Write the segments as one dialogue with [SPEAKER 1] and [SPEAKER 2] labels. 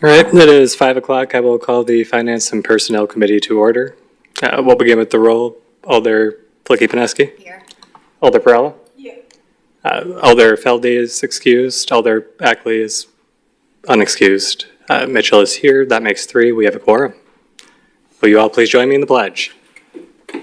[SPEAKER 1] All right, it is 5 o'clock. I will call the Finance and Personnel Committee to order. We'll begin with the roll. Alder Flicky-Paneski.
[SPEAKER 2] Here.
[SPEAKER 1] Alder Perella. Here. Alder Feldy is excused. Alder Ackley is unexcused. Mitchell is here. That makes 3. We have a quorum. Will you all please join me in the pledge? I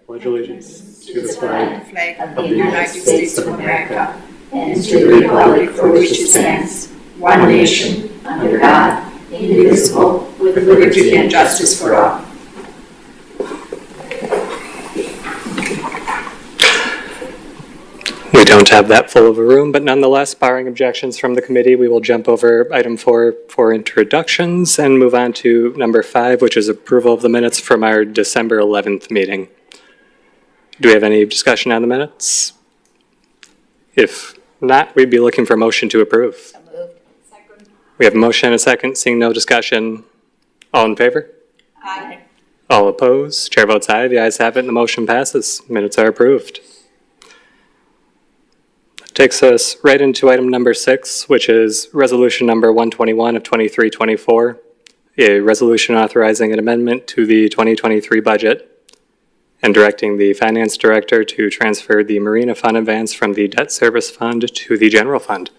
[SPEAKER 1] pledge allegiance to the flag
[SPEAKER 2] of the United States of America and to the republic for which it stands, one nation, under God, indivisible, with liberty and justice for all.
[SPEAKER 1] We don't have that full of a room, but nonetheless, barring objections from the committee, we will jump over item 4 for introductions and move on to number 5, which is approval of the minutes from our December 11th meeting. Do we have any discussion on the minutes? If not, we'd be looking for a motion to approve.
[SPEAKER 2] So moved. Second.
[SPEAKER 1] We have a motion and a second. Seeing no discussion, all in favor?
[SPEAKER 2] Aye.
[SPEAKER 1] All opposed? Chair votes aye. The ayes have it and the motion passes. Minutes are approved. Takes us right into item number 6, which is resolution number 121 of 23-24, a resolution authorizing an amendment to the 2023 budget and directing the finance director to transfer the Marina Fund advance from the debt service fund to the general fund.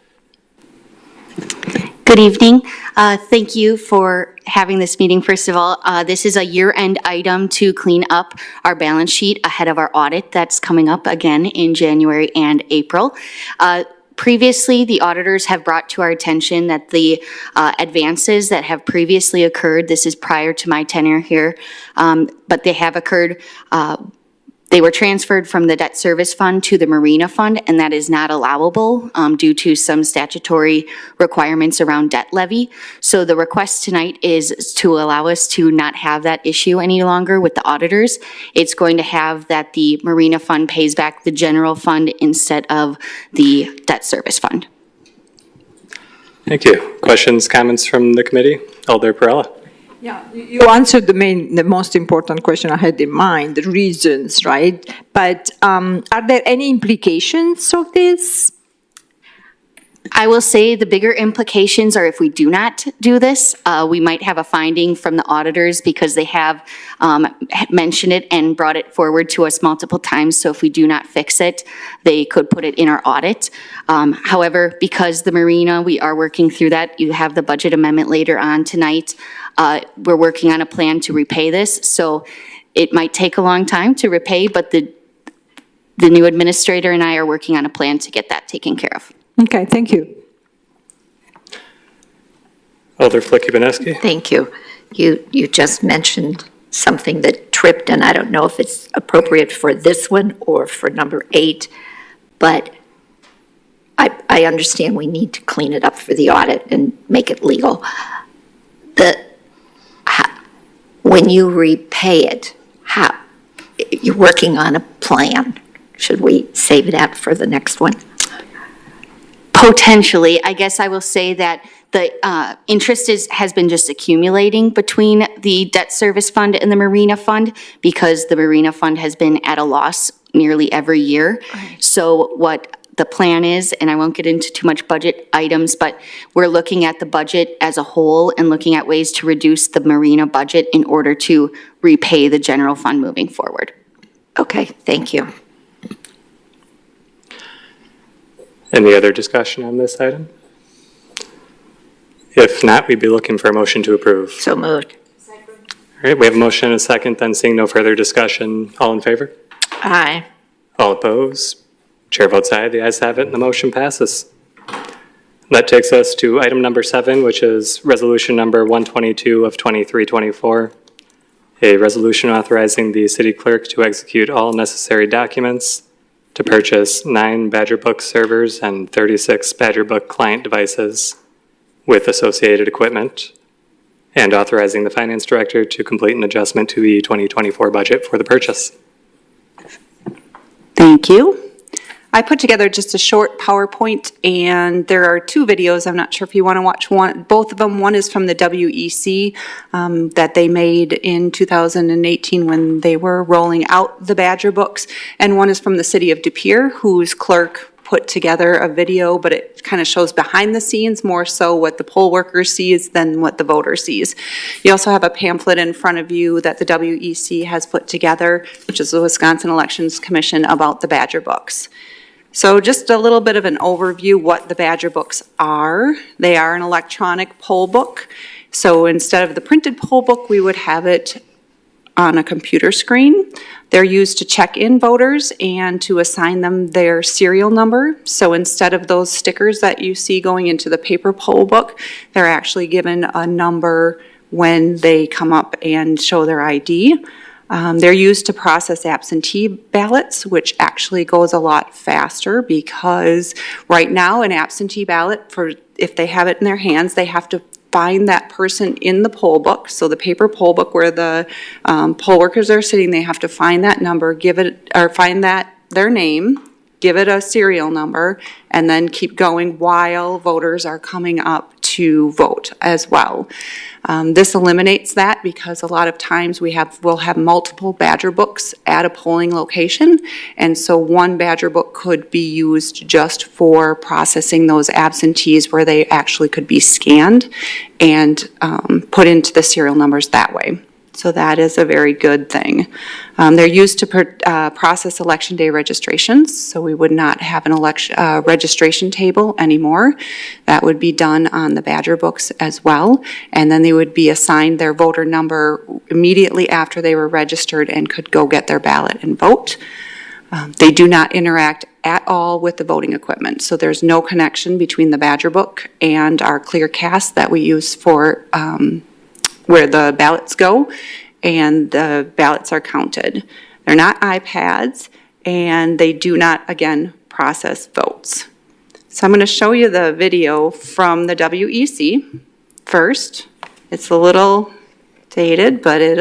[SPEAKER 3] Good evening. Thank you for having this meeting. First of all, this is a year-end item to clean up our balance sheet ahead of our audit that's coming up again in January and April. Previously, the auditors have brought to our attention that the advances that have previously occurred, this is prior to my tenure here, but they have occurred, they were transferred from the debt service fund to the Marina Fund, and that is not allowable due to some statutory requirements around debt levy. So the request tonight is to allow us to not have that issue any longer with the auditors. It's going to have that the Marina Fund pays back the general fund instead of the debt service fund.
[SPEAKER 1] Thank you. Questions, comments from the committee? Alder Perella.
[SPEAKER 4] Yeah, you answered the most important question I had in mind, the reasons, right? But are there any implications of this?
[SPEAKER 3] I will say the bigger implications are if we do not do this, we might have a finding from the auditors because they have mentioned it and brought it forward to us multiple times. So if we do not fix it, they could put it in our audit. However, because the Marina, we are working through that. You have the budget amendment later on tonight. We're working on a plan to repay this. So it might take a long time to repay, but the new administrator and I are working on a plan to get that taken care of.
[SPEAKER 4] Okay, thank you.
[SPEAKER 1] Alder Flicky-Paneski.
[SPEAKER 2] Thank you. You just mentioned something that tripped, and I don't know if it's appropriate for this one or for number 8, but I understand we need to clean it up for the audit and make it legal. When you repay it, you're working on a plan. Should we save that for the next one?
[SPEAKER 3] Potentially. I guess I will say that the interest has been just accumulating between the debt service fund and the Marina Fund because the Marina Fund has been at a loss nearly every year. Right. So what the plan is, and I won't get into too much budget items, but we're looking at the budget as a whole and looking at ways to reduce the Marina budget in order to repay the general fund moving forward.
[SPEAKER 2] Okay, thank you.
[SPEAKER 1] Any other discussion on this item? If not, we'd be looking for a motion to approve.
[SPEAKER 2] So moved.
[SPEAKER 1] All right, we have a motion and a second, then seeing no further discussion, all in favor?
[SPEAKER 2] Aye.
[SPEAKER 1] All opposed? Chair votes aye. The ayes have it and the motion passes. That takes us to item number 7, which is resolution number 122 of 23-24, a resolution authorizing the city clerk to execute all necessary documents to purchase 9 BadgerBook servers and 36 BadgerBook client devices with associated equipment, and authorizing the finance director to complete an adjustment to the 2024 budget for the purchase.
[SPEAKER 5] Thank you. I put together just a short PowerPoint, and there are 2 videos. I'm not sure if you want to watch both of them. One is from the WEC that they made in 2018 when they were rolling out the Badger books, and one is from the city of De Pere, whose clerk put together a video, but it kind of shows behind the scenes more so what the poll worker sees than what the voter sees. You also have a pamphlet in front of you that the WEC has put together, which is the Wisconsin Elections Commission, about the Badger books. So just a little bit of an overview what the Badger books are. They are an electronic poll book. So instead of the printed poll book, we would have it on a computer screen. They're used to check in voters and to assign them their serial number. So instead of those stickers that you see going into the paper poll book, they're actually given a number when they come up and show their ID. They're used to process absentee ballots, which actually goes a lot faster because right now an absentee ballot, if they have it in their hands, they have to find that person in the poll book, so the paper poll book where the poll workers are sitting, they have to find that number, find their name, give it a serial number, and then keep going while voters are coming up to vote as well. This eliminates that because a lot of times we'll have multiple Badger books at a polling location, and so one Badger book could be used just for processing those absentees where they actually could be scanned and put into the serial numbers that way. So that is a very good thing. They're used to process election day registrations, so we would not have an registration table anymore. That would be done on the Badger books as well, and then they would be assigned their voter number immediately after they were registered and could go get their ballot and vote. They do not interact at all with the voting equipment, so there's no connection between the Badger book and our ClearCast that we use for where the ballots go and the ballots are counted. They're not iPads, and they do not, again, process votes. So I'm going to show you the video from the WEC first. It's a little dated, but it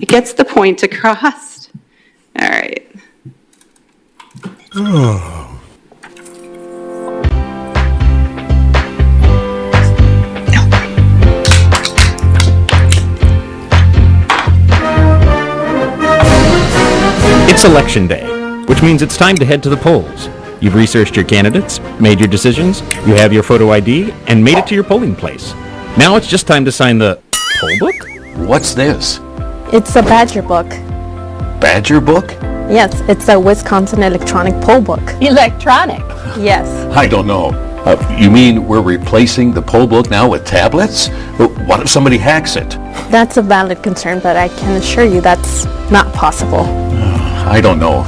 [SPEAKER 5] gets the point across. All right.
[SPEAKER 6] It's election day, which means it's time to head to the polls. You've researched your candidates, made your decisions, you have your photo ID, and made it to your polling place. Now it's just time to sign the poll book?
[SPEAKER 7] What's this?
[SPEAKER 8] It's a Badger book.
[SPEAKER 7] Badger book?
[SPEAKER 8] Yes, it's a Wisconsin electronic poll book.
[SPEAKER 9] Electronic?
[SPEAKER 8] Yes.
[SPEAKER 7] I don't know. You mean we're replacing the poll book now with tablets? What if somebody hacks it?
[SPEAKER 8] That's a valid concern, but I can assure you that's not possible.
[SPEAKER 7] I don't know.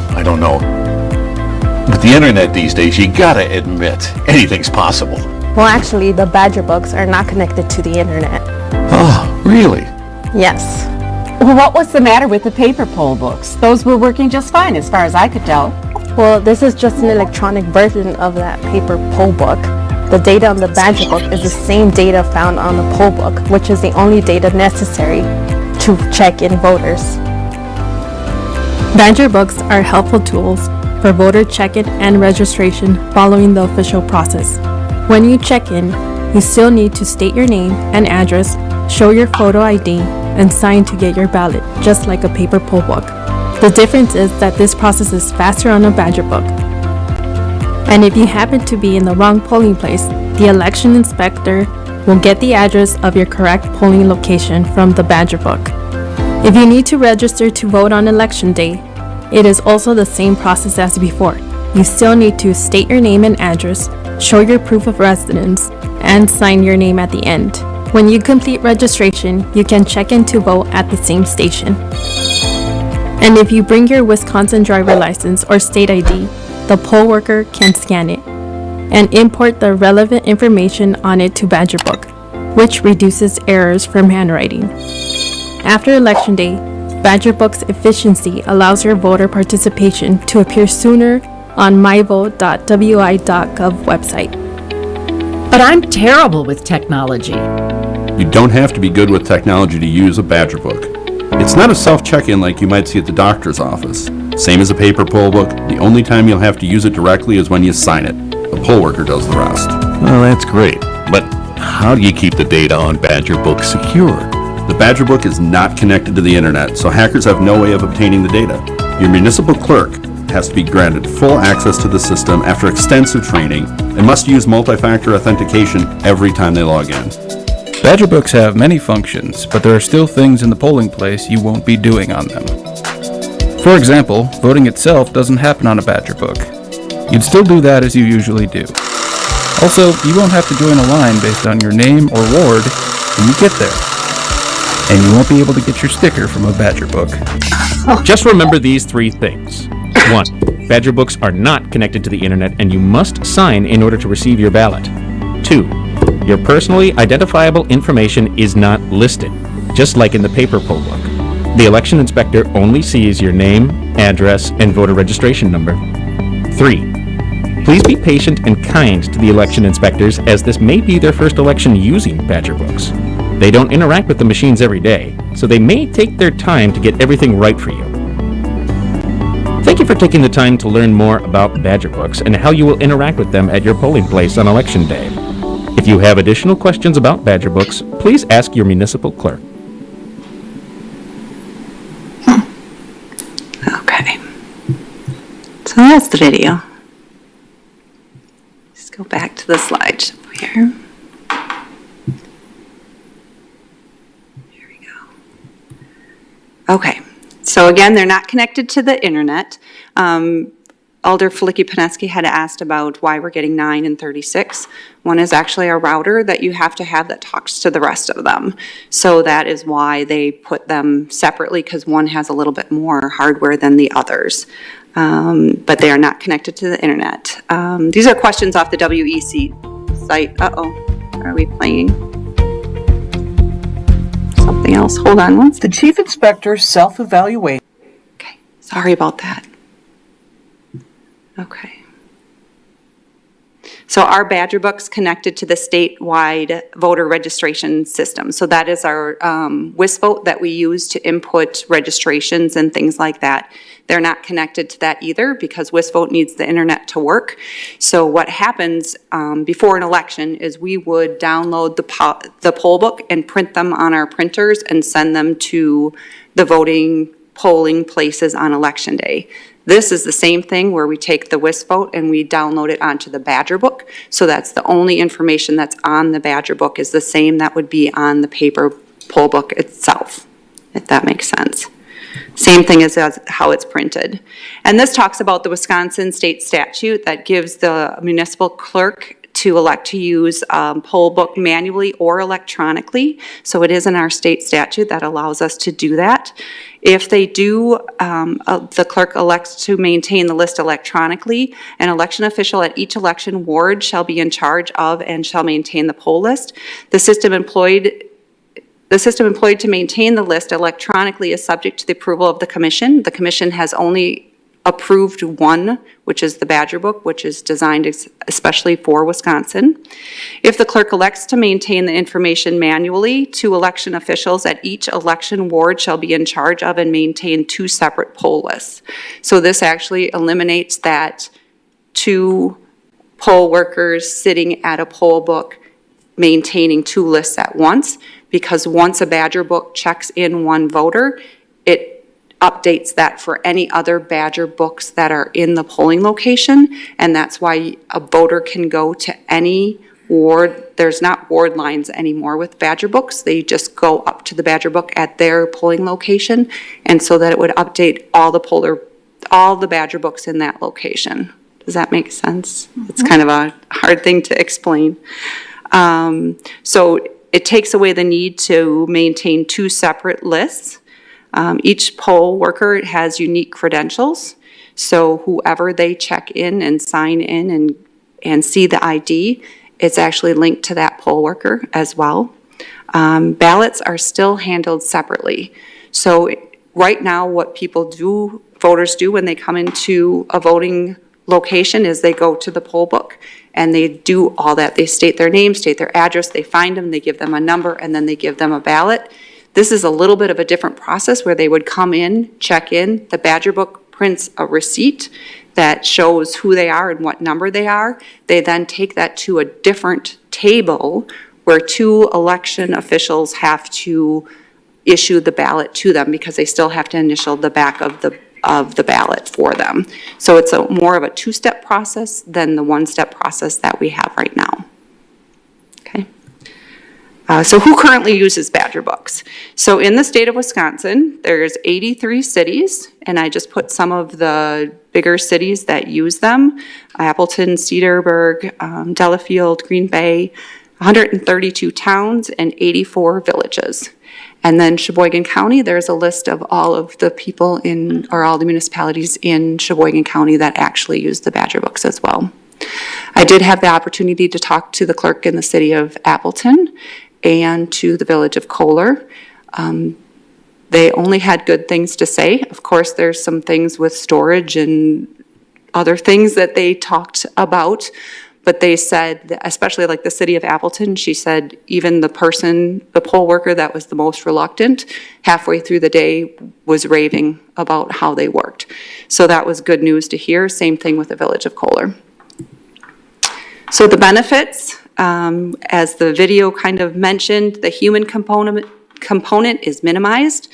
[SPEAKER 7] With the internet these days, you gotta admit, anything's possible.
[SPEAKER 8] Well, actually, the Badger books are not connected to the internet.
[SPEAKER 7] Oh, really?
[SPEAKER 8] Yes.
[SPEAKER 9] Well, what was the matter with the paper poll books? Those were working just fine as far as I could tell.
[SPEAKER 8] Well, this is just an electronic version of that paper poll book. The data on the Badger book is the same data found on the poll book, which is the only data necessary to check in voters.
[SPEAKER 10] Badger books are helpful tools for voter check-in and registration following the official process. When you check in, you still need to state your name and address, show your photo ID, and sign to get your ballot, just like a paper poll book. The difference is that this process is faster on a Badger book. And if you happen to be in the wrong polling place, the election inspector will get the address of your correct polling location from the Badger book. If you need to register to vote on election day, it is also the same process as before. You still need to state your name and address, show your proof of residence, and sign your name at the end. When you complete registration, you can check in to vote at the same station. And if you bring your Wisconsin driver license or state ID, the poll worker can scan it and import the relevant information on it to Badger Book, which reduces errors from handwriting. After Election Day, Badger Book's efficiency allows your voter participation to appear sooner on myvote.wi.gov website.
[SPEAKER 9] But I'm terrible with technology.
[SPEAKER 11] You don't have to be good with technology to use a Badger book. It's not a self-check-in like you might see at the doctor's office. Same as a paper poll book, the only time you'll have to use it directly is when you sign it. The poll worker does the rest.
[SPEAKER 6] Well, that's great. But how do you keep the data on Badger Book secure?
[SPEAKER 11] The Badger book is not connected to the internet, so hackers have no way of obtaining the data. Your municipal clerk has to be granted full access to the system after extensive training and must use multi-factor authentication every time they log in.
[SPEAKER 12] Badger books have many functions, but there are still things in the polling place you won't be doing on them. For example, voting itself doesn't happen on a Badger book. You'd still do that as you usually do. Also, you won't have to join a line based on your name or ward when you get there. And you won't be able to get your sticker from a Badger book.
[SPEAKER 6] Just remember these 3 things. 1. Badger books are not connected to the internet and you must sign in order to receive your ballot. 2. Your personally identifiable information is not listed, just like in the paper poll book. The election inspector only sees your name, address, and voter registration number. 3. Please be patient and kind to the election inspectors, as this may be their first election using Badger books. They don't interact with the machines every day, so they may take their time to get everything right for you. Thank you for taking the time to learn more about Badger books and how you will interact with them at your polling place on Election Day. If you have additional questions about Badger books, please ask your municipal clerk.
[SPEAKER 5] Okay. So that's the video. Let's go back to the slideshow here. Here we go. Okay. So again, they're not connected to the internet. Alder Felicki-Paneski had asked about why we're getting 9 and 36. One is actually a router that you have to have that talks to the rest of them. So that is why they put them separately, because one has a little bit more hardware than the others. But they are not connected to the internet. These are questions off the WEC site. Uh-oh, are we playing something else? Hold on one second.
[SPEAKER 13] The chief inspector self-evaluate.
[SPEAKER 5] Okay, sorry about that. Okay. So our Badger book's connected to the statewide voter registration system. So that is our WSVote that we use to input registrations and things like that. They're not connected to that either, because WSVote needs the internet to work. So what happens before an election is we would download the poll book and print them on our printers and send them to the polling places on Election Day. This is the same thing where we take the WSVote and we download it onto the Badger book. So that's the only information that's on the Badger book is the same that would be on the paper poll book itself, if that makes sense. Same thing as how it's printed. And this talks about the Wisconsin state statute that gives the municipal clerk to elect to use poll book manually or electronically. So it is in our state statute that allows us to do that. If they do, the clerk elects to maintain the list electronically, an election official at each election ward shall be in charge of and shall maintain the poll list. The system employed to maintain the list electronically is subject to the approval of the commission. The commission has only approved one, which is the Badger book, which is designed especially for Wisconsin. If the clerk elects to maintain the information manually, 2 election officials at each election ward shall be in charge of and maintain 2 separate poll lists. So this actually eliminates that 2 poll workers sitting at a poll book maintaining 2 lists at once, because once a Badger book checks in one voter, it updates that for any other Badger books that are in the polling location, and that's why a voter can go to any ward. There's not ward lines anymore with Badger books. They just go up to the Badger book at their polling location, and so that it would update all the Badger books in that location. Does that make sense? It's kind of a hard thing to explain. So it takes away the need to maintain 2 separate lists. Each poll worker has unique credentials, so whoever they check in and sign in and see the ID, it's actually linked to that poll worker as well. Ballots are still handled separately. So right now what voters do when they come into a voting location is they go to the poll book and they do all that. They state their name, state their address, they find them, they give them a number, and then they give them a ballot. This is a little bit of a different process where they would come in, check in, the Badger book prints a receipt that shows who they are and what number they are. They then take that to a different table where 2 election officials have to issue the ballot to them, because they still have to initial the back of of the ballot for them. So it's more of a two-step process than the one-step process that we have right now. Okay. So who currently uses Badger Books? So in the state of Wisconsin, there's 83 cities, and I just put some of the bigger cities that use them: Appleton, Cedarburg, Delafield, Green Bay, 132 towns, and 84 villages. And then Sheboygan County, there's a list of all of the people in, or all the municipalities in Sheboygan County that actually use the Badger Books as well. I did have the opportunity to talk to the clerk in the city of Appleton and to the village of Kohler. They only had good things to say. Of course, there's some things with storage and other things that they talked about, but they said, especially like the city of Appleton, she said even the poll worker that was the most reluctant, halfway through the day was raving about how they worked. So that was good news to hear. Same thing with the village of Kohler. So the benefits, as the video kind of mentioned, the human component is minimized.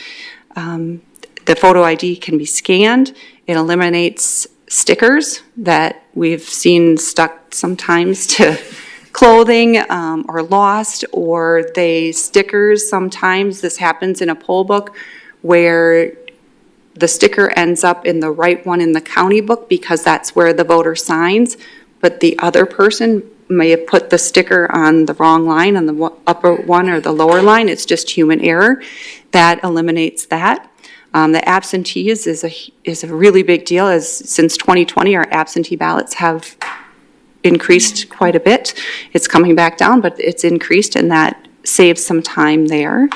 [SPEAKER 5] The photo ID can be scanned. It eliminates stickers that we've seen stuck sometimes to clothing or lost, or stickers sometimes. This happens in a poll book where the sticker ends up in the right one in the county book because that's where the voter signs, but the other person may have put the sticker on the wrong line, on the upper one or the lower line. It's just human error. That eliminates that. The absentees is a really big deal, as since 2020 our absentee ballots have increased quite a bit. It's coming back down, but it's increased, and that saves some time there.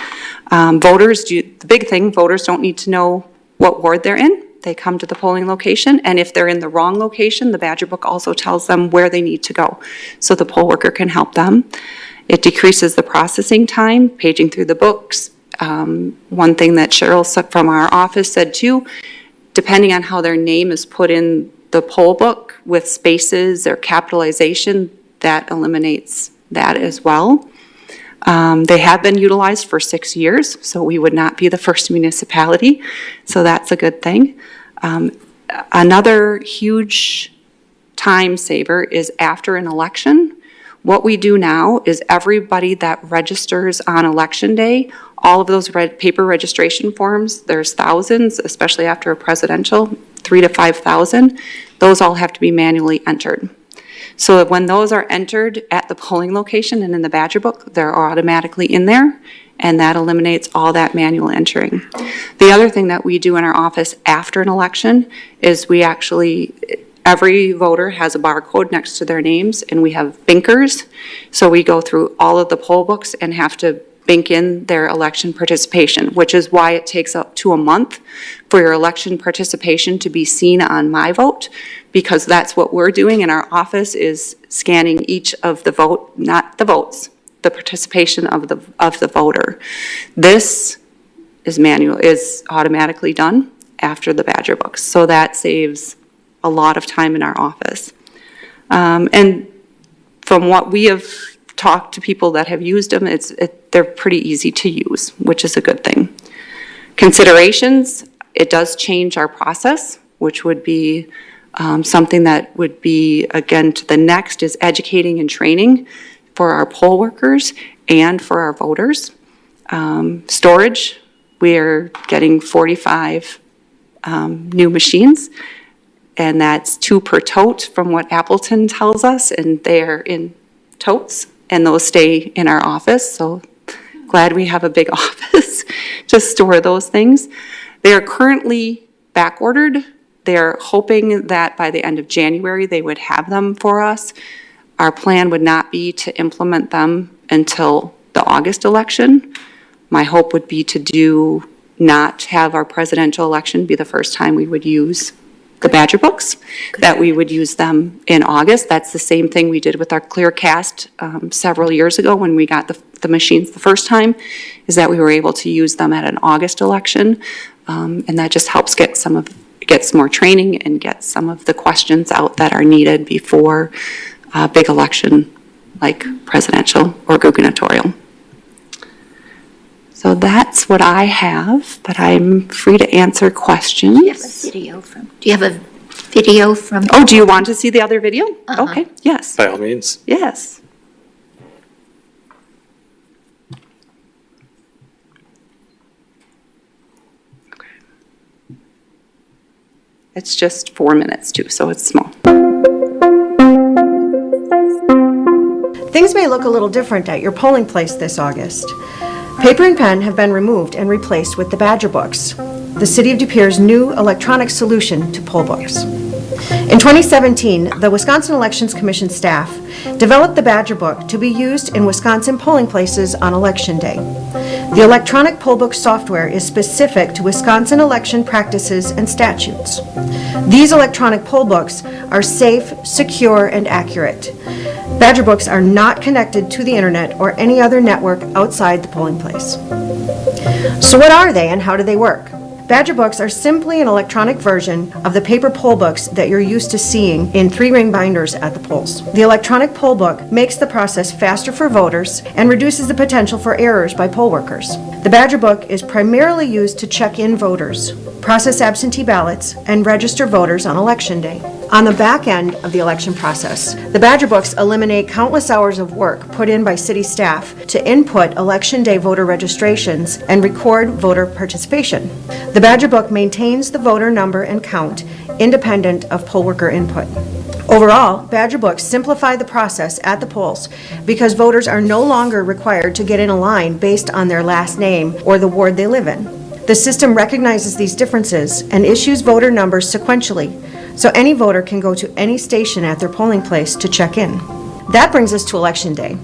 [SPEAKER 5] The big thing, voters don't need to know what ward they're in. They come to the polling location, and if they're in the wrong location, the Badger Book also tells them where they need to go, so the poll worker can help them. It decreases the processing time, paging through the books. One thing that Cheryl from our office said too, depending on how their name is put in the poll book with spaces or capitalization, that eliminates that as well. They have been utilized for 6 years, so we would not be the first municipality, so that's a good thing. Another huge time saver is after an election. What we do now is everybody that registers on election day, all of those paper registration forms, there's thousands, especially after a presidential, 3,000 to 5,000, those all have to be manually entered. So that when those are entered at the polling location and in the Badger Book, they're automatically in there, and that eliminates all that manual entering. The other thing that we do in our office after an election is every voter has a barcode next to their names, and we have binkers. So we go through all of the poll books and have to bink in their election participation, which is why it takes up to a month for your election participation to be seen on My Vote, because that's what we're doing in our office, is scanning each of the not the votes, the participation of the voter. This is automatically done after the Badger Books, so that saves a lot of time in our office. And from what we have talked to people that have used them, they're pretty easy to use, which is a good thing. Considerations, it does change our process, which would be something that would be, again, to the next is educating and training for our poll workers and for our voters. Storage, we're getting 45 new machines, and that's 2 per tote from what Appleton tells us, and they're in totes, and those stay in our office, so glad we have a big office to store those things. They are currently back ordered. They're hoping that by the end of January they would have them for us. Our plan would not be to implement them until the August election. My hope would be to not have our presidential election be the first time we would use the Badger Books, that we would use them in August. That's the same thing we did with our ClearCast several years ago when we got the machines the first time, is that we were able to use them at an August election, and that just helps get some more training and get some of the questions out that are needed before a big election like presidential or gubernatorial. So that's what I have, but I'm free to answer questions.
[SPEAKER 2] Do you have a video from?
[SPEAKER 5] Oh, do you want to see the other video? Okay, yes.
[SPEAKER 1] By all means.
[SPEAKER 5] Yes. It's just 4 minutes too, so it's small.
[SPEAKER 14] Things may look a little different at your polling place this August. Paper and pen have been removed and replaced with the Badger Books, the City of De Pere's new electronic solution to poll books. In 2017, the Wisconsin Elections Commission staff developed the Badger Book to be used in Wisconsin polling places on Election Day. The electronic poll book software is specific to Wisconsin election practices and statutes. These electronic poll books are safe, secure, and accurate. Badger Books are not connected to the internet or any other network outside the polling place. So what are they and how do they work? Badger Books are simply an electronic version of the paper poll books that you're used to seeing in 3-ring binders at the polls. The electronic poll book makes the process faster for voters and reduces the potential for errors by poll workers. The Badger Book is primarily used to check in voters, process absentee ballots, and register voters on Election Day. On the back end of the election process, the Badger Books eliminate countless hours of work put in by city staff to input Election Day voter registrations and record voter participation. The Badger Book maintains the voter number and count independent of poll worker input. Overall, Badger Books simplify the process at the polls because voters are no longer required to get in a line based on their last name or the ward they live in. The system recognizes these differences and issues voter numbers sequentially, so any voter can go to any station at their polling place to check in. That brings us to Election Day.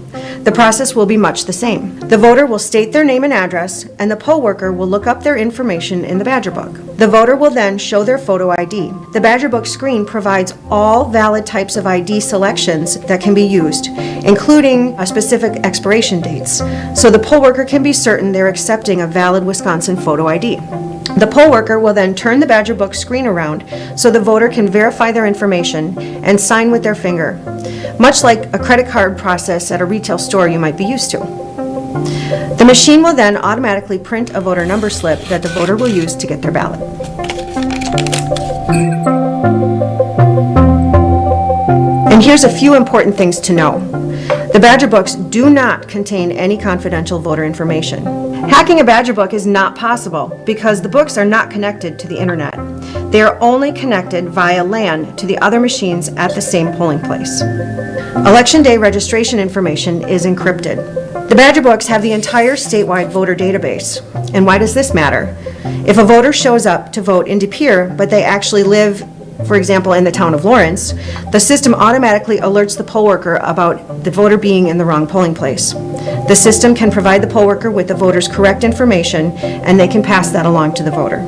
[SPEAKER 14] The process will be much the same. The voter will state their name and address, and the poll worker will look up their information in the Badger Book. The voter will then show their photo ID. The Badger Book screen provides all valid types of ID selections that can be used, including specific expiration dates, so the poll worker can be certain they're accepting a valid Wisconsin photo ID. The poll worker will then turn the Badger Book screen around so the voter can verify their information and sign with their finger, much like a credit card process at a retail store you might be used to. The machine will then automatically print a voter number slip that the voter will use to get their ballot. And here's a few important things to know. The Badger Books do not contain any confidential voter information. Hacking a Badger Book is not possible because the books are not connected to the internet. They are only connected via LAN to the other machines at the same polling place. Election Day registration information is encrypted. The Badger Books have the entire statewide voter database. And why does this matter? If a voter shows up to vote in De Pere, but they actually live, for example, in the town of Lawrence, the system automatically alerts the poll worker about the voter being in the wrong polling place. The system can provide the poll worker with the voter's correct information, and they can pass that along to the voter.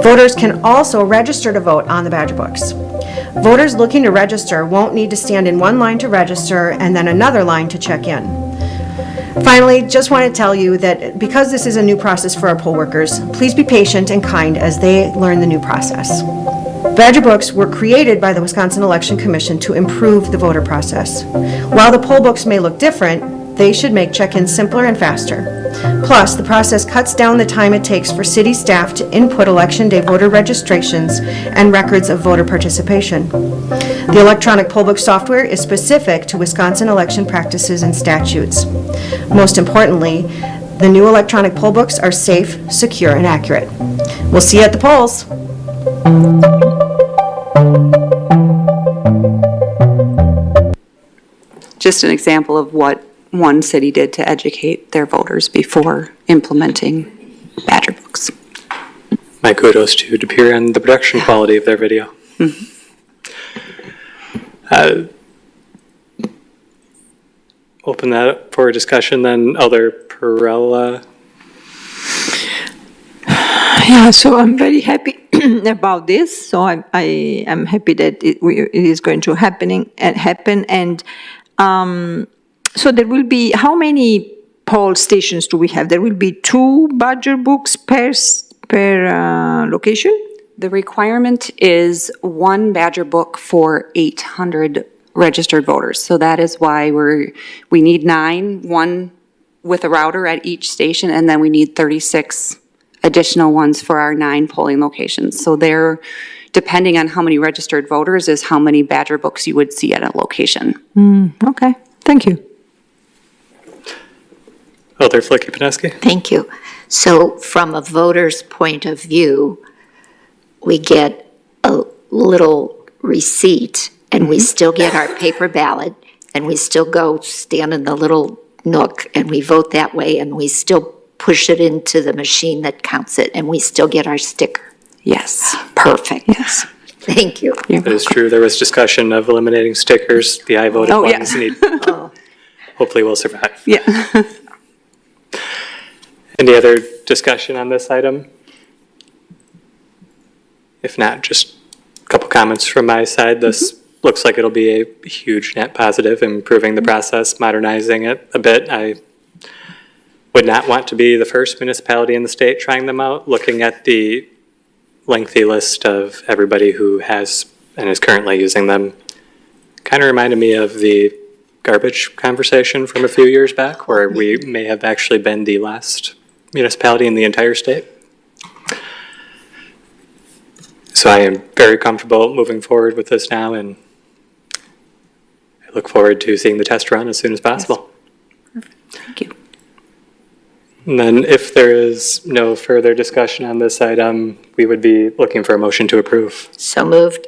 [SPEAKER 14] Voters can also register to vote on the Badger Books. Voters looking to register won't need to stand in one line to register and then another line to check in. Finally, just want to tell you that because this is a new process for our poll workers, please be patient and kind as they learn the new process. Badger Books were created by the Wisconsin Election Commission to improve the voter process. While the poll books may look different, they should make check-ins simpler and faster. Plus, the process cuts down the time it takes for city staff to input Election Day voter registrations and records of voter participation. The electronic poll book software is specific to Wisconsin election practices and statutes. Most importantly, the new electronic poll books are safe, secure, and accurate. We'll see you at the polls.
[SPEAKER 5] Just an example of what one city did to educate their voters before implementing Badger Books.
[SPEAKER 1] My kudos to De Pere and the production quality of their video. Open that up for discussion then. Elder Perella.
[SPEAKER 4] Yeah, so I'm very happy about this. So I am happy that it is going to happen. And so there will be, how many poll stations do we have? There will be 2 Badger Books per location?
[SPEAKER 5] The requirement is 1 Badger Book for 800 registered voters. So that is why we need 9, one with a router at each station, and then we need 36 additional ones for our 9 polling locations. So they're, depending on how many registered voters, is how many Badger books you would see at a location.
[SPEAKER 4] Okay, thank you.
[SPEAKER 1] Alder Flicky-Paneski?
[SPEAKER 2] Thank you. So from a voter's point of view, we get a little receipt and we still get our paper ballot and we still go stand in the little nook and we vote that way and we still push it into the machine that counts it and we still get our sticker.
[SPEAKER 5] Yes.
[SPEAKER 2] Perfect.
[SPEAKER 5] Yes.
[SPEAKER 2] Thank you.
[SPEAKER 1] That is true. There was discussion of eliminating stickers. The I voted
[SPEAKER 5] Oh, yeah.
[SPEAKER 1] ones need, hopefully will survive.
[SPEAKER 5] Yeah.
[SPEAKER 1] Any other discussion on this item? If not, just a couple comments from my side. This looks like it'll be a huge net positive, improving the process, modernizing it a bit. I would not want to be the first municipality in the state trying them out. Looking at the lengthy list of everybody who has and is currently using them, kind of reminded me of the garbage conversation from a few years back, where we may have actually been the last municipality in the entire state. So I am very comfortable moving forward with this now, and I look forward to seeing the test run as soon as possible.
[SPEAKER 5] Thank you.
[SPEAKER 1] And then if there is no further discussion on this item, we would be looking for a motion to approve.
[SPEAKER 2] So moved.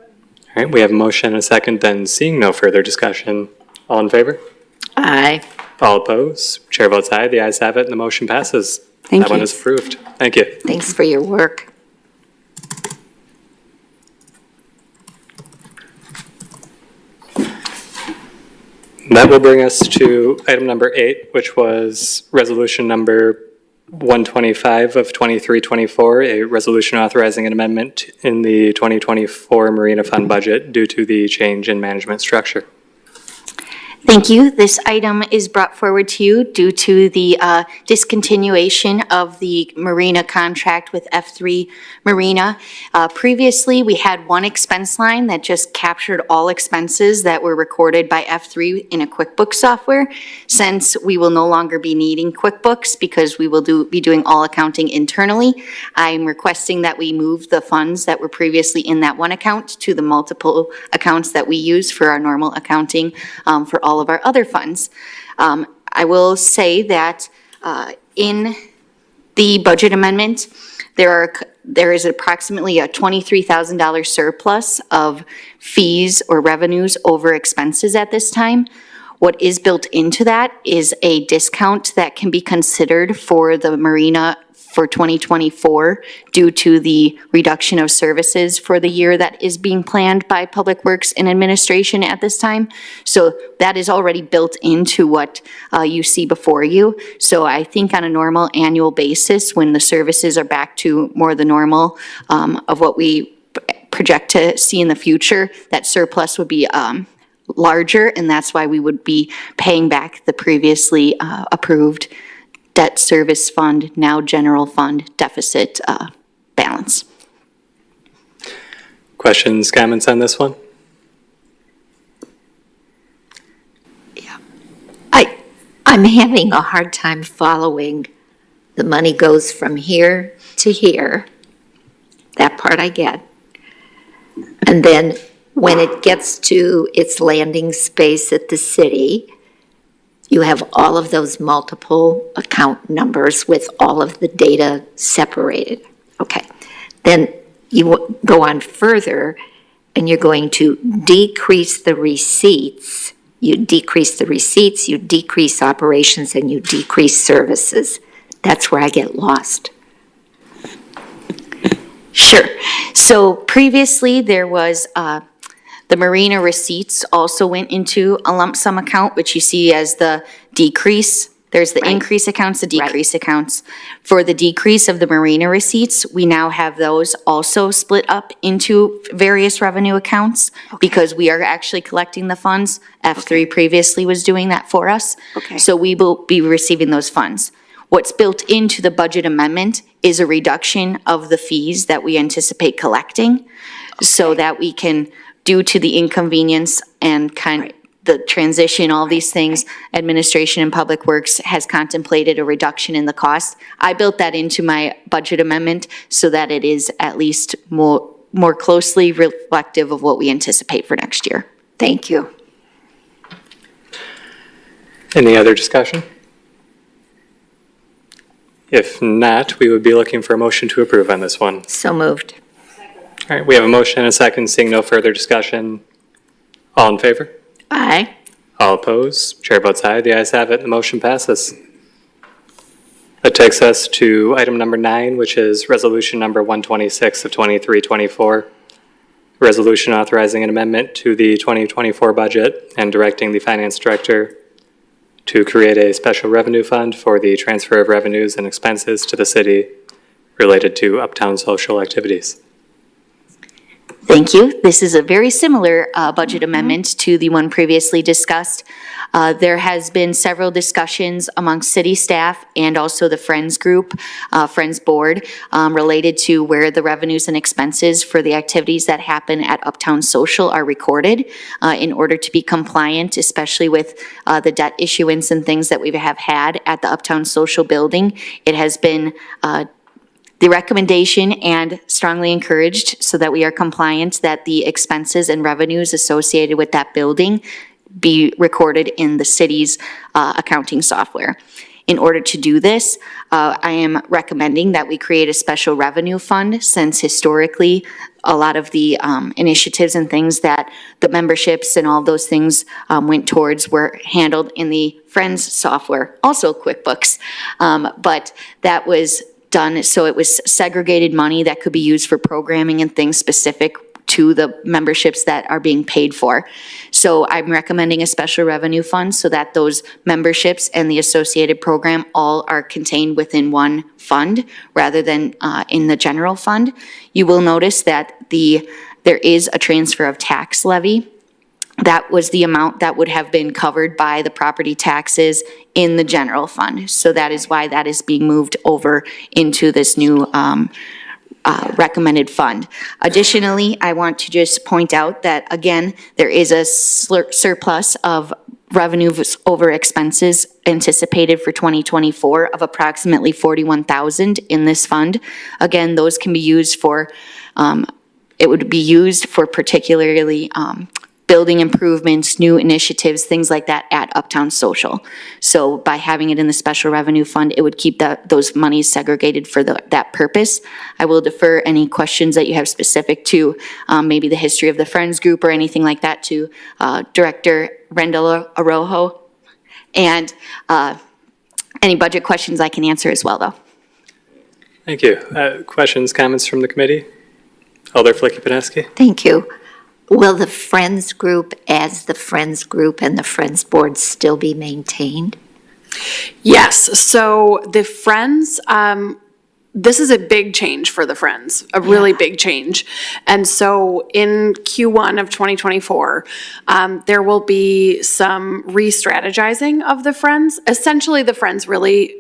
[SPEAKER 1] All right, we have a motion and a second, then seeing no further discussion, all in favor?
[SPEAKER 2] Aye.
[SPEAKER 1] All opposed? Chair votes aye, the ayes have it, and the motion passes.
[SPEAKER 5] Thank
[SPEAKER 1] That one
[SPEAKER 5] you.
[SPEAKER 1] is approved. Thank you.
[SPEAKER 2] Thanks for your work.
[SPEAKER 1] That will bring us to item number 8, which was resolution number 125 of 2324, a resolution authorizing an amendment in the 2024 Marina Fund budget due to the change in management structure.
[SPEAKER 3] Thank you. This item is brought forward to you due to the discontinuation of the Marina contract with F3 Marina. Previously, we had one expense line that just captured all expenses that were recorded by F3 in a QuickBooks software. Since we will no longer be needing QuickBooks because we will be doing all accounting internally, I'm requesting that we move the funds that were previously in that one account to the multiple accounts that we use for our normal accounting for all of our other funds. I will say that in the budget amendment, there is approximately a $23,000 surplus of fees or revenues over expenses at this time. What is built into that is a discount that can be considered for the marina for 2024 due to the reduction of services for the year that is being planned by Public Works and Administration at this time. So that is already built into what you see before you. So I think on a normal annual basis, when the services are back to more the normal of what we project to see in the future, that surplus would be larger, and that's why we would be paying back the previously approved debt service fund, now general fund deficit balance.
[SPEAKER 1] Questions, comments on this one?
[SPEAKER 2] I'm having a hard time following. The money goes from here to here. That part I get. And then when it gets to its landing space at the city, you have all of those multiple account numbers with all of the data separated. Okay. Then you go on further and you're going to decrease the receipts. You decrease the receipts, you decrease operations, and you decrease services. That's where I get lost.
[SPEAKER 3] Sure. So previously, there was the marina receipts also went into a lump sum account, which you see as the decrease. There's the increase accounts, the decrease accounts. For the decrease of the marina receipts, we now have those also split up into various revenue accounts because we are actually collecting the funds. F3 previously was doing that for us.
[SPEAKER 2] Okay.
[SPEAKER 3] So we will be receiving those funds. What's built into the budget amendment is a reduction of the fees that we anticipate collecting so that we can, due to the inconvenience and the transition, all these things, administration and public works has contemplated a reduction in the cost. I built that into my budget amendment so that it is at least more closely reflective of what we anticipate for next year.
[SPEAKER 2] Thank you.
[SPEAKER 1] Any other discussion? If not, we would be looking for a motion to approve on this one.
[SPEAKER 2] So moved.
[SPEAKER 1] All right, we have a motion and a second. Seeing no further discussion. All in favor?
[SPEAKER 2] Aye.
[SPEAKER 1] All opposed? Chair votes aye. The ayes have it. The motion passes. That takes us to item number 9, which is resolution number 126 of 23-24. Resolution authorizing an amendment to the 2024 budget and directing the finance director to create a special revenue fund for the transfer of revenues and expenses to the city related to uptown social activities.
[SPEAKER 3] Thank you. This is a very similar budget amendment to the one previously discussed. There has been several discussions among city staff and also the Friends Group, Friends Board, related to where the revenues and expenses for the activities that happen at Uptown Social are recorded in order to be compliant, especially with the debt issuance and things that we have had at the Uptown Social building. It has been the recommendation and strongly encouraged so that we are compliant that the expenses and revenues associated with that building be recorded in the city's accounting software. In order to do this, I am recommending that we create a special revenue fund, since historically a lot of the initiatives and things that the memberships and all those things went towards were handled in the Friends software, also QuickBooks. But that was done, so it was segregated money that could be used for programming and things specific to the memberships that are being paid for. So I'm recommending a special revenue fund so that those memberships and the associated program all are contained within one fund rather than in the general fund. You will notice that there is a transfer of tax levy. That was the amount that would have been covered by the property taxes in the general fund. So that is why that is being moved over into this new recommended fund. Additionally, I want to just point out that, again, there is a surplus of revenues over expenses anticipated for 2024 of approximately $41,000 in this fund. Again, those can be used for, it would be used for particularly building improvements, new initiatives, things like that at Uptown Social. So by having it in the special revenue fund, it would keep those monies segregated for that purpose. I will defer any questions that you have specific to maybe the history of the Friends Group or anything like that to Director Rendell Arojo. And any budget questions I can answer as well, though.
[SPEAKER 1] Thank you. Questions, comments from the committee? Alder Flicky-Paneski?
[SPEAKER 2] Thank you. Will the Friends Group as the Friends Group and the Friends Board still be maintained?
[SPEAKER 15] Yes, so the Friends, this is a big change for the Friends, a really big change. And so in Q1 of 2024, there will be some re-strategizing of the Friends. Essentially, the Friends really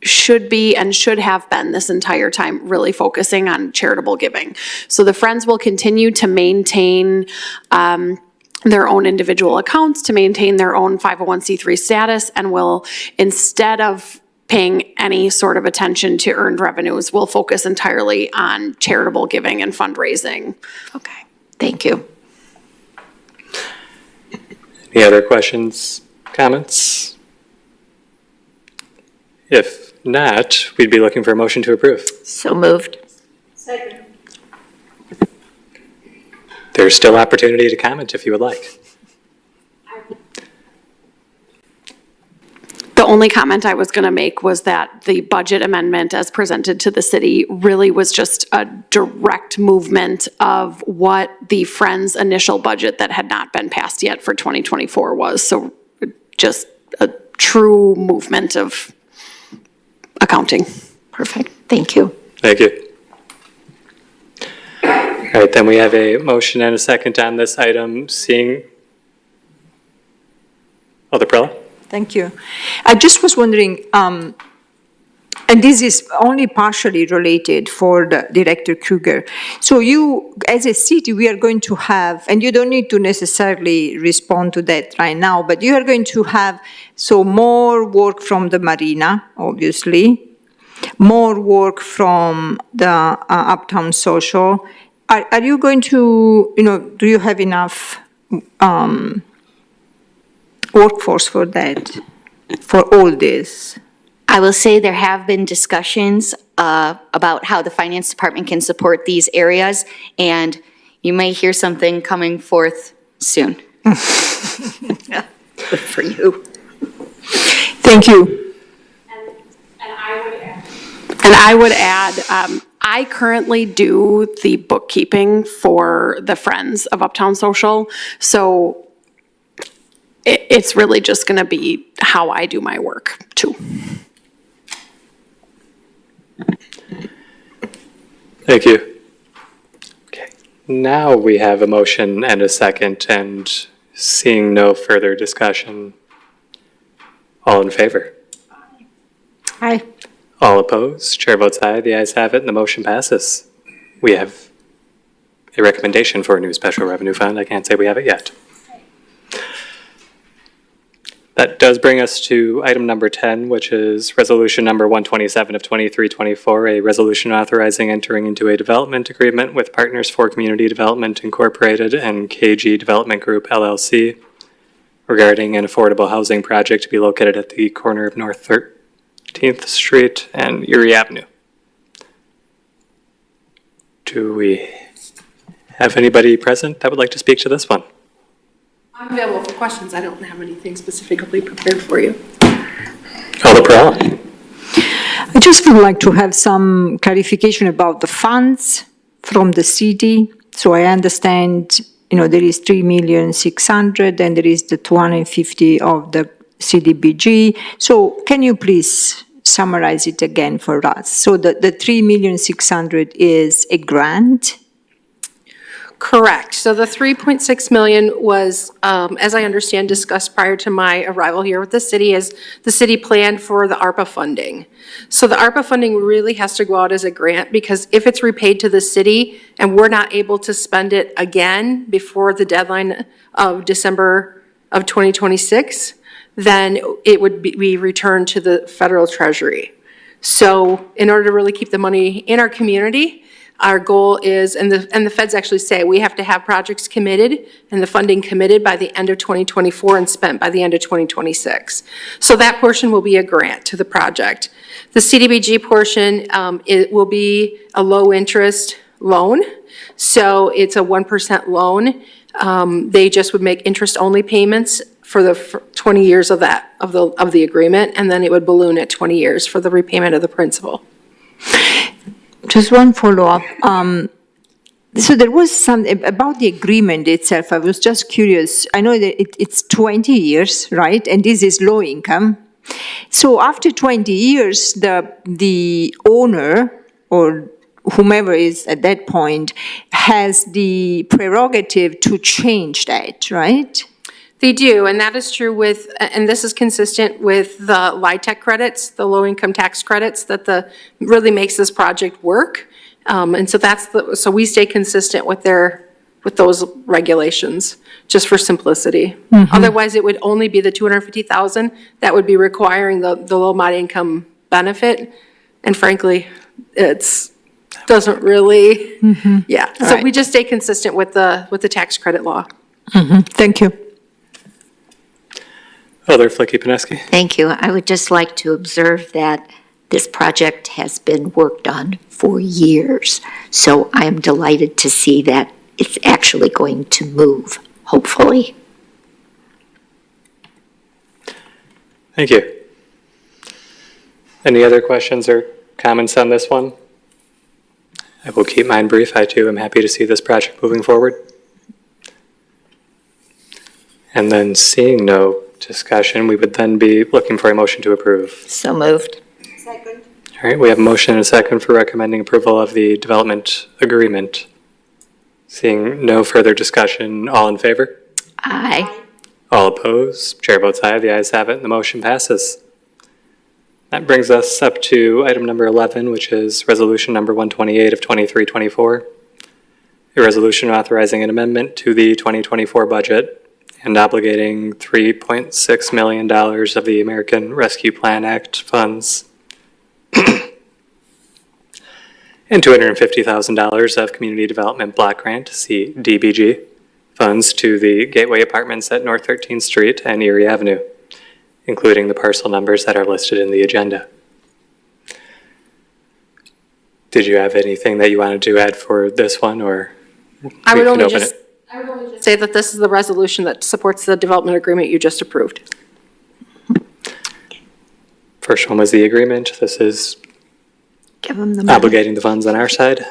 [SPEAKER 15] should be and should have been this entire time really focusing on charitable giving. So the Friends will continue to maintain their own individual accounts, to maintain their own 501c3 status, and will, instead of paying any sort of attention to earned revenues, will focus entirely on charitable giving and fundraising.
[SPEAKER 2] Okay, thank you.
[SPEAKER 1] Any other questions, comments? If not, we'd be looking for a motion to approve.
[SPEAKER 2] So moved.
[SPEAKER 15] Second.
[SPEAKER 1] There's still opportunity to comment if you would like.
[SPEAKER 15] The only comment I was going to make was that the budget amendment as presented to the city really was just a direct movement of what the Friends' initial budget that had not been passed yet for 2024 was. So just a true movement of accounting.
[SPEAKER 2] Perfect. Thank you.
[SPEAKER 1] Thank you. All right, then we have a motion and a second on this item. Seeing Alder Prella?
[SPEAKER 4] Thank you. I just was wondering, And this is only partially related for the Director Kruger. So you, as a city, we are going to have, and you don't need to necessarily respond to that right now, but you are going to have, so more work from the marina, obviously, more work from the Uptown Social. Are you going to, do you have enough workforce for that, for all this?
[SPEAKER 3] I will say there have been discussions about how the finance department can support these areas, and you may hear something coming forth soon.
[SPEAKER 2] Good for you.
[SPEAKER 4] Thank you.
[SPEAKER 15] And I would add, I currently do the bookkeeping for the Friends of Uptown Social, so it's really just going to be how I do my work, too.
[SPEAKER 1] Thank you. Okay, now we have a motion and a second, and seeing no further discussion, all in favor?
[SPEAKER 4] Aye.
[SPEAKER 1] All opposed? Chair votes aye. The ayes have it, and the motion passes. We have a recommendation for a new special revenue fund. I can't say we have it yet. That does bring us to item number 10, which is resolution number 127 of 2324, a resolution authorizing entering into a development agreement with Partners for Community Development Incorporated and KG Development Group LLC regarding an affordable housing project to be located at the corner of North 13th Street and Erie Avenue. Do we have anybody present that would like to speak to this one?
[SPEAKER 15] I'm available for questions. I don't have anything specifically prepared for you.
[SPEAKER 1] Alder Perrella.
[SPEAKER 4] I just would like to have some clarification about the funds from the city. So I understand, there is 3,600,000 and there is the 250 of the CDBG. So can you please summarize it again for us? So the 3,600,000 is a grant?
[SPEAKER 8] Correct. So the 3.6 million was, as I understand, discussed prior to my arrival here with the city, as the city planned for the ARPA funding. So the ARPA funding really has to go out as a grant, because if it's repaid to the city and we're not able to spend it again before the deadline of December of 2026, then it would be returned to the federal treasury. So in order to really keep the money in our community, our goal is, and the feds actually say, we have to have projects committed and the funding committed by the end of 2024 and spent by the end of 2026. So that portion will be a grant to the project. The CDBG portion, it will be a low-interest loan. So it's a 1% loan. They just would make interest-only payments for the 20 years of the agreement, and then it would balloon at 20 years for the repayment of the principal.
[SPEAKER 4] Just one follow-up. So there was some, about the agreement itself, I was just curious. I know that it's 20 years, right? And this is low income. So after 20 years, the owner or whomever is at that point has the prerogative to change that, right?
[SPEAKER 8] They do, and that is true with, and this is consistent with the LIHTC credits, the low-income tax credits, that really makes this project work. And so so we stay consistent with those regulations, just for simplicity.
[SPEAKER 4] Mm-hmm.
[SPEAKER 8] Otherwise, it would only be the $250,000 that would be requiring the low mod income benefit. And frankly, doesn't really, yeah. So
[SPEAKER 4] Right.
[SPEAKER 8] we just stay consistent with the tax credit law.
[SPEAKER 4] Thank you.
[SPEAKER 1] Alder Flicky-Pineski.
[SPEAKER 2] Thank you. I would just like to observe that this project has been worked on for years. So I am delighted to see that it's actually going to move, hopefully.
[SPEAKER 1] Thank you. Any other questions or comments on this one? I will keep mine brief. I too am happy to see this project moving forward. And then seeing no discussion, we would then be looking for a motion to approve.
[SPEAKER 2] So moved.
[SPEAKER 1] All right, we have a motion and a second for recommending approval of the development agreement. Seeing no further discussion, all in favor?
[SPEAKER 2] Aye.
[SPEAKER 1] All opposed? Chair votes aye. The ayes have it, and the motion passes. That brings us up to item number 11, which is resolution number 128 of 23-24. A resolution authorizing an amendment to the 2024 budget and obligating $3.6 million of the American Rescue Plan Act funds and $250,000 of Community Development Block Grant, CDBG, funds to the Gateway Apartments at North 13th Street and Erie Avenue, including the parcel numbers that are listed in the agenda. Did you have anything that you wanted to add for this one, or?
[SPEAKER 16] I would
[SPEAKER 1] we
[SPEAKER 16] only
[SPEAKER 1] can open
[SPEAKER 16] just
[SPEAKER 1] it?
[SPEAKER 16] say that this is the resolution that supports the development agreement you just approved.
[SPEAKER 1] First one was the agreement. This is
[SPEAKER 2] Give them the money.
[SPEAKER 1] obligating the funds on our side.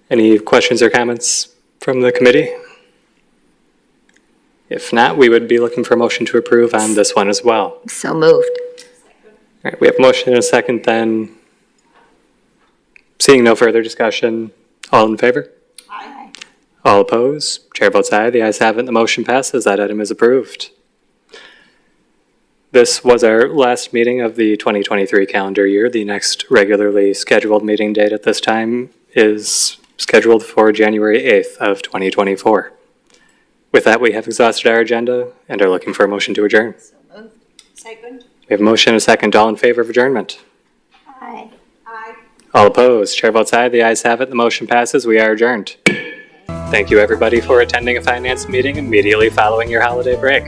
[SPEAKER 1] Any questions or comments from the committee? If not, we would be looking for a motion to approve on this one as well.
[SPEAKER 2] So moved.
[SPEAKER 1] All right, we have a motion and a second then. Seeing no further discussion, all in favor? Aye. All opposed? Chair votes aye. The ayes have it. The motion passes. That item is approved. This was our last meeting of the 2023 calendar year. The next regularly scheduled meeting date at this time is scheduled for January 8th of 2024. With that, we have exhausted our agenda and are looking for a motion to adjourn.
[SPEAKER 2] Second.
[SPEAKER 1] We have a motion and a second. All in favor of adjournment?
[SPEAKER 2] Aye. Aye.
[SPEAKER 1] All opposed? Chair votes aye. The ayes have it. The motion passes. We are adjourned. Thank you, everybody, for attending a finance meeting immediately following your holiday break.